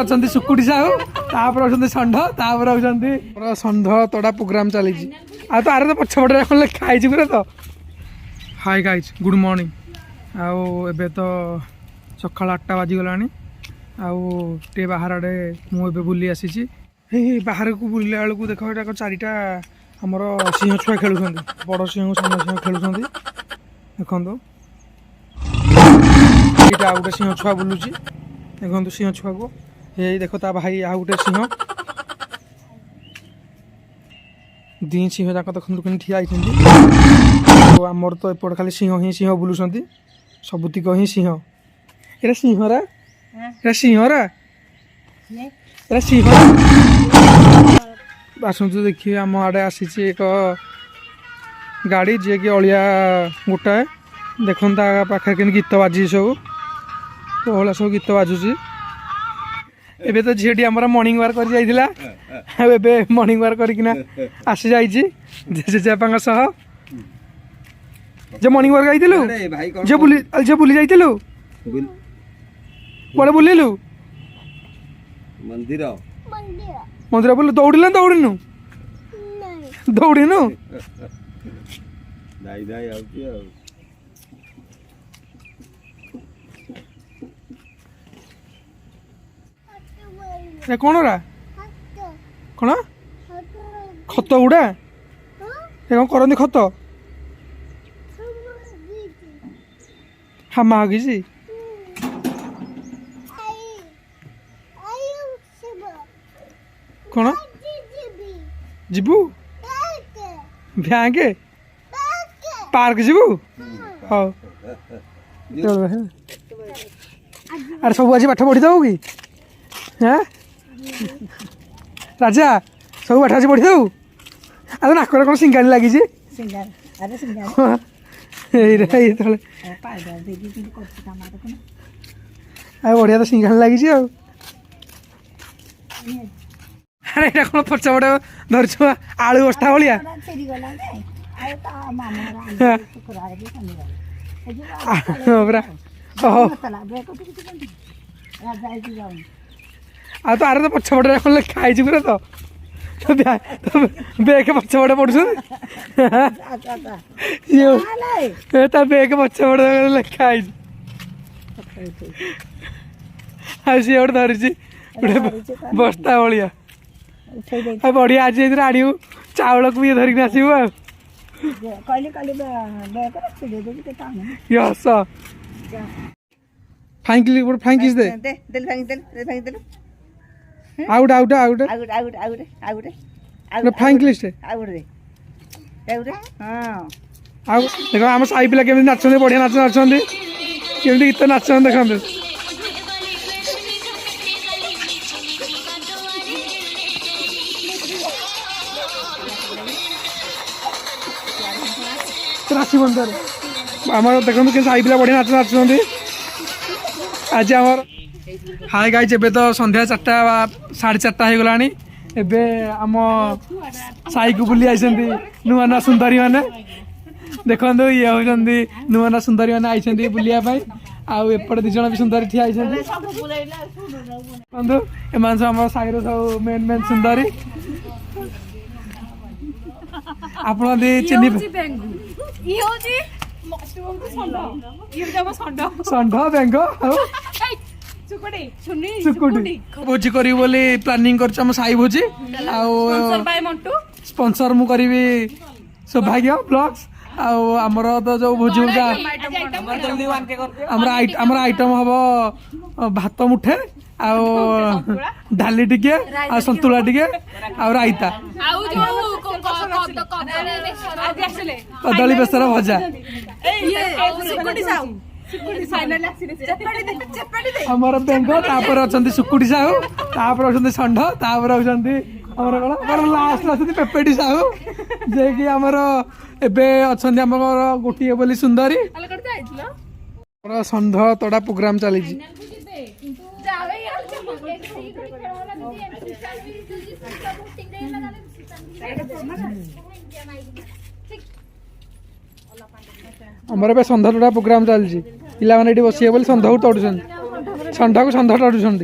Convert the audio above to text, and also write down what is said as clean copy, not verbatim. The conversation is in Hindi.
अच्छा सुकुटी साहू तापर अच्छा षंढ तापर अच्छा षंढ तड़ा प्रोग्राम चली आ तो आरे तो पछपटे खाई पूरा तो हाय गाइज गुड मॉर्निंग आबे तो सकाल 8टा बाजिगला आउ बाहर आड़े मुझे बुली आसी बाहर को बुलला बेलू देख ये चारिटा आमर सिंह छुआ खेलुं बड़ सिंह सान सिंह खेलुं देखो ये आउ गोटे सिंह छुआ बुलूची देखो सिंह छुआ को ये देख ता भाई आउ गोटे सिंह दी सिंह जाक देखो कि ठिया आमर तो एपट खाली सिंह ही सिंह बुलूं सबुतिक ही सिंह एरा सिंहरा एरा सिंहरा एरा सिंहरा आसतु देखिए आम आड़े आसी एक गाड़ी जी कि अलिया गोटाए देखो पाखे के गीत बाजी सब कहला सब गीत बाजुची एबे तो झीटी आमर मॉर्निंग वाक कर जाइला एबे मॉर्निंग वाक करकिना आसी जाइछि जेजेबापा सह जे मॉर्निंग वाक आइथिलु जे बुली जाइथिलु बड़े बुलिलु मंदिर मंदिर बोल दौड़िल दौड़िनु दौड़िनु दाई दाई आउती आ कौन रा कौन खत गुड़ा कौन करती खत हामा हगी कौन जीबू भ्यांके पार्क जीबू हाँ अरे सब आज पाठ पढ़ी दबू कि हाँ राजा सब पाठ आज पढ़ी दबू अरे नाकर कौन सिंगानी लगी बढ़िया तो सिंगानी लगी अरे ये कौन पछपटे धरछ आलू बस्ता भाया आ तो आरे तो पछपटे खाई पूरा तो बेग पछपटे पड़ू बेग पछपटे खाई सी गोटे धरी बस्ता भाया बढ़िया आज आड़ चाउल को भी धरिक आसबू यस फाइंकली फाइंकिस दे आउट आउट आउट फाइंकलिस्ट देखो आम साई पिला केमी नाच बढ़िया नाच नाचुंट केमी गीत नाच देखते राशि बंधर आम देखो कि साई पिला बढ़िया नाच नाचुंट आज आम हाय गाइज एबे तो संध्या 4टा 4:30 हो गलानी एबे आम साई को बुली आई नुआ नुआ सुंदरी मैंने देखो ये होती नुआ नुआ सुंदरी मैंने आई बुलाया आउ एपटे 2 जन भी सुंदरी ठिया बंधु एम सब आम साई सब मेन मेन सुंदरी आप चिन्ह षंढ बेंग भोजी करी बोली प्लानिंग कर साई भोजी स्पॉन्सर मु करी सौभाग्य ब्लॉग्स आमर तो जो भोजी आमर आइटम हम भात मुठे डाली टिके सतुला टिके रायता कदली बेसर भजा आमर बेंग तापर अच्छा सुकुटी साहू तापर अच्छा षंढ तापर अच्छा कौन लास्ट अच्छा पेपेटी साहू जे कि आमर एबे अच्छा गोटे बोली सुंदरी षंढ तड़ा प्रोग्राम चली आमर ए षंढ तड़ा प्रोग्राम चलती पिला मैंने बस बोली षंढ को तड़ुन षंढ को षंढ तड़ुंट